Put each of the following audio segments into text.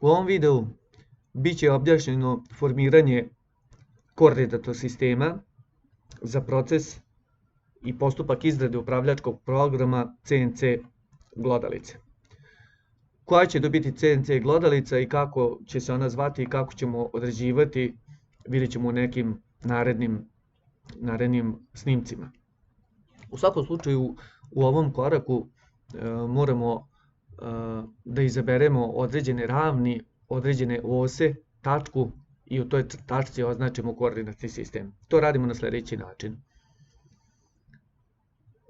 U ovom videu bit će objašnjeno formiranje koordinator sistema za proces i postupak izrade upravljačkog programa CNC glodalice. Koja će to biti CNC glodalica i kako će se ona zvati i kako ćemo određivati, vidjet ćemo u nekim narednim snimcima. U svakom slučaju u ovom koraku moramo da izaberemo određene ravni, određene ose, tačku i u toj tačci označimo koordinatni sistem. To radimo na sljedeći način.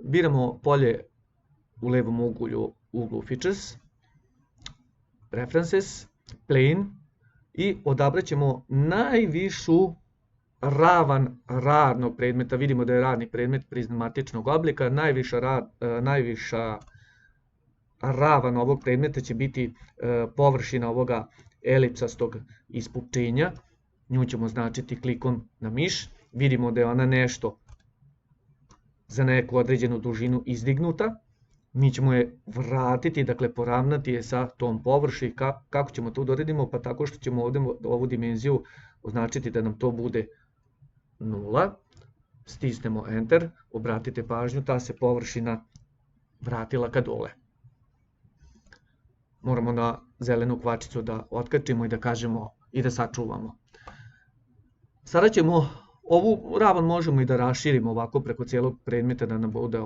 Biramo polje u levom uglu Features, References, Plane i odabrat ćemo najvišu ravan radnog predmeta. Vidimo da je radni predmet prizmatičnog oblika. Najviša ravan ovog predmeta će biti površina ovoga elipsastog ispupčenja. Nju ćemo označiti klikom na miš. Vidimo da je ona nešto za neku određenu dužinu izdignuta. Mi ćemo je vratiti, dakle poravnati je sa tom površi. Kako ćemo to da uradimo? Pa tako što ćemo ovdje ovu dimenziju označiti da nam to bude 0. Stisnemo Enter, obratite pažnju, ta se površina vratila ka dole. Moramo na zelenu kvačicu da otkačimo i da kažemo i da sačuvamo. Sada ćemo, ovu ravan možemo i da raširimo ovako preko cijelog predmeta da nam bude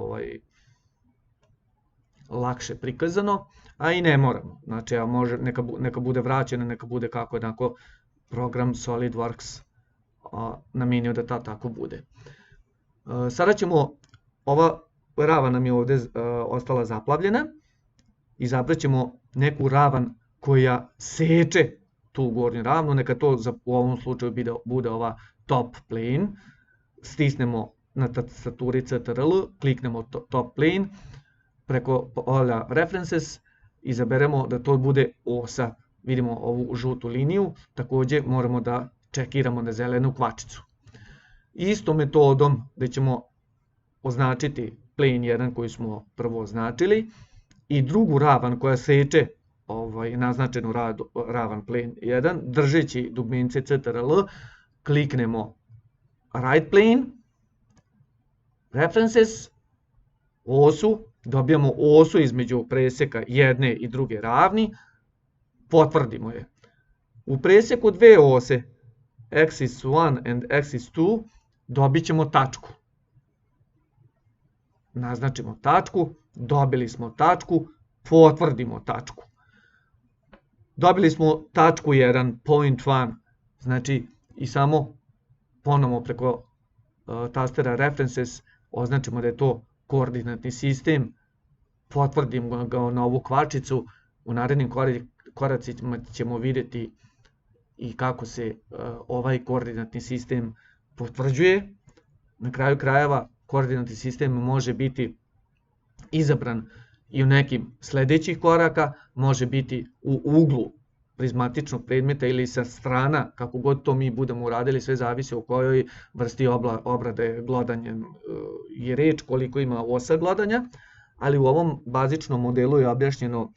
lakše prikazano, a i ne moramo. Znači, neka bude vraćena, neka bude kako jednako program SolidWorks namijenio da tako bude. Sada ćemo, ova ravan nam je ovdje ostala zaplavljena, izabrat ćemo neku ravan koja seče tu gornju ravnu, neka to u ovom slučaju bude ova top plane, stisnemo na tastaturi CTRL, kliknemo top plane, preko polja References izaberemo da to bude osa, vidimo ovu žutu liniju, također moramo da čekiramo na zelenu kvačicu. Istom metodom da ćemo označiti plane 1 koju smo prvo označili i drugu ravan koja seče naznačenu ravan plane 1, držeći dugmence CTRL, kliknemo right plane, References, osu, dobijamo osu između presjeka jedne i druge ravni, potvrdimo je. U presjeku dve ose, axis 1 and axis 2, dobit ćemo tačku. Naznačimo tačku, dobili smo tačku, potvrdimo tačku. Dobili smo tačku 1, point 1, znači i samo ponovo preko tastera References označimo da je to koordinatni sistem, potvrdimo ga na ovu kvačicu, u narednim koracima ćemo vidjeti i kako se ovaj koordinatni sistem potvrđuje. Na kraju krajeva koordinatni sistem može biti izabran i u nekim sljedećih koraka, može biti u uglu prizmatičnog predmeta ili sa strana, kako god to mi budemo uradili, sve zavisi o kojoj vrsti obrade glodanjem je reč, koliko ima osa glodanja, ali u ovom bazičnom modelu je objašnjeno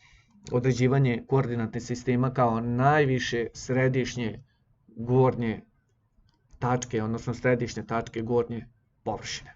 određivanje koordinatne sistema kao najviše središnje gornje tačke, odnosno središnje tačke gornje površine.